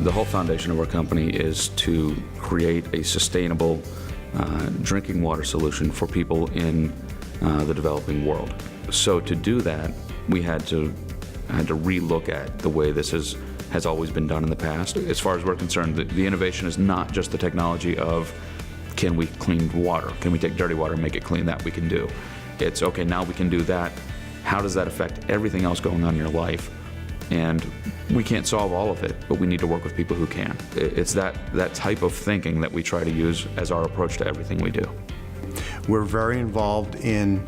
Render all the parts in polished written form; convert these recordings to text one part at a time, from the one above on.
The whole foundation of our company is to create a sustainable drinking water solution for people in the developing world. So to do that, we had to relook at the way this has always been done in the past. As far as we're concerned, the innovation is not just the technology of, can we clean water? Can we take dirty water and make it clean? That we can do. It's, okay, now we can do that. How does that affect everything else going on in your life? And we can't solve all of it, but we need to work with people who can. It's that type of thinking that we try to use as our approach to everything we do. We're very involved in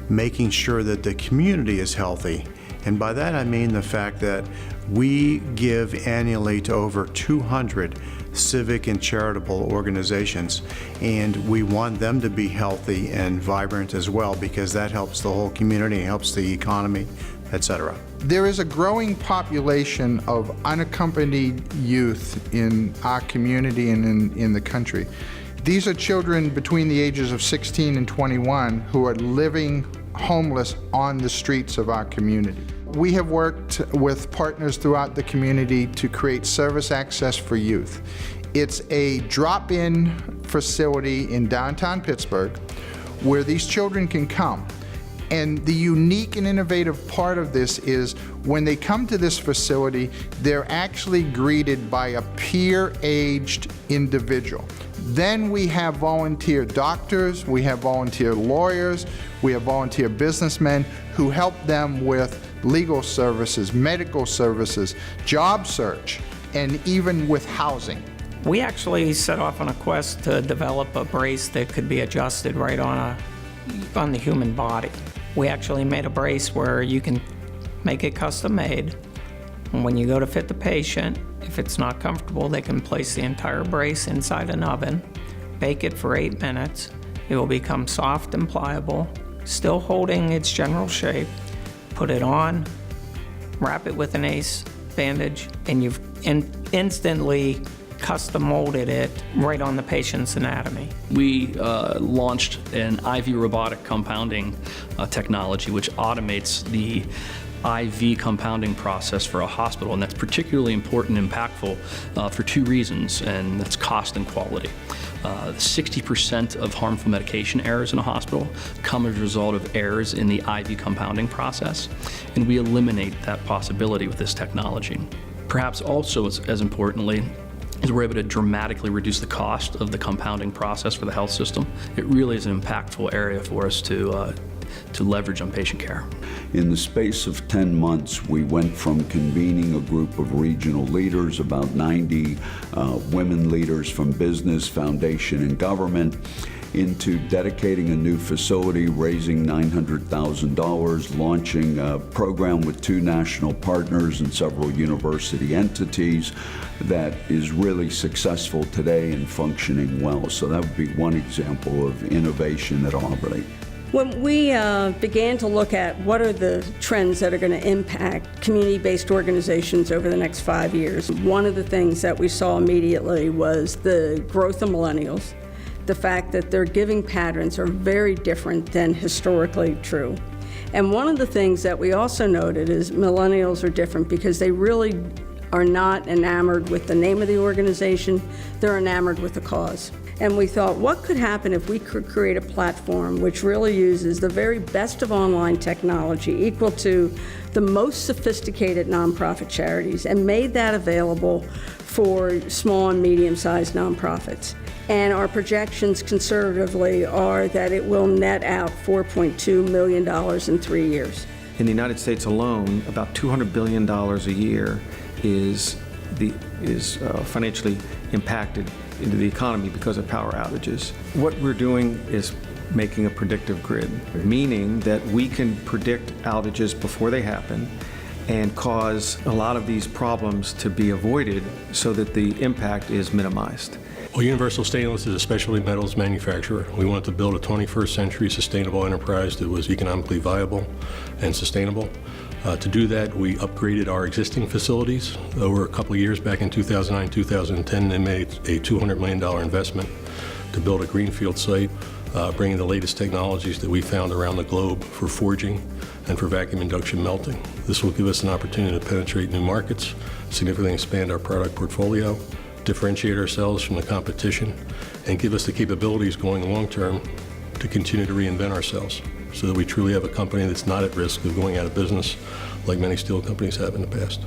making sure that the community is healthy. And by that I mean the fact that we give annually to over 200 civic and charitable organizations, and we want them to be healthy and vibrant as well, because that helps the whole community, helps the economy, etc. There is a growing population of unaccompanied youth in our community and in the country. These are children between the ages of 16 and 21 who are living homeless on the streets of our community. We have worked with partners throughout the community to create service access for youth. It's a drop-in facility in downtown Pittsburgh where these children can come. And the unique and innovative part of this is when they come to this facility, they're actually greeted by a peer-aged individual. Then we have volunteer doctors, we have volunteer lawyers, we have volunteer businessmen who help them with legal services, medical services, job search, and even with housing. We actually set off on a quest to develop a brace that could be adjusted right on the human body. We actually made a brace where you can make it custom made. And when you go to fit the patient, if it's not comfortable, they can place the entire brace inside an oven, bake it for 8 minutes. It will become soft and pliable, still holding its general shape. Put it on, wrap it with an ACE bandage, and you've instantly custom molded it right on the patient's anatomy. We launched an IV robotic compounding technology which automates the IV compounding process for a hospital, and that's particularly important and impactful for 2 reasons, and that's cost and quality. 60% of harmful medication errors in a hospital come as a result of errors in the IV compounding process, and we eliminate that possibility with this technology. Perhaps also as importantly, is we're able to dramatically reduce the cost of the compounding process for the health system. It really is an impactful area for us to leverage on patient care. In the space of 10 months, we went from convening a group of regional leaders, about 90 women leaders from business, foundation, and government, into dedicating a new facility, raising $900,000, launching a program with 2 national partners and several university entities that is really successful today and functioning well. So that would be one example of innovation at Albany. When we began to look at what are the trends that are going to impact community-based organizations over the next 5 years, one of the things that we saw immediately was the growth of millennials, the fact that their giving patterns are very different than historically true. And one of the things that we also noted is millennials are different because they really are not enamored with the name of the organization, they're enamored with the cause. And we thought, what could happen if we could create a platform which really uses the very best of online technology, equal to the most sophisticated nonprofit charities, and made that available for small and medium-sized nonprofits. And our projections conservatively are that it will net out $4.2 million in 3 years. In the United States alone, about $200 billion a year is financially impacted into the economy because of power outages. What we're doing is making a predictive grid, meaning that we can predict outages before they happen and cause a lot of these problems to be avoided so that the impact is minimized. Well, Universal Stainless is a specialty metals manufacturer. We wanted to build a 21st century sustainable enterprise that was economically viable and sustainable. To do that, we upgraded our existing facilities over a couple of years back in 2009, 2010, and made a $200 million investment to build a greenfield site, bringing the latest technologies that we found around the globe for forging and for vacuum induction melting. This will give us an opportunity to penetrate new markets, significantly expand our product portfolio, differentiate ourselves from the competition, and give us the capabilities going long term to continue to reinvent ourselves so that we truly have a company that's not at risk of going out of business like many steel companies have in the past.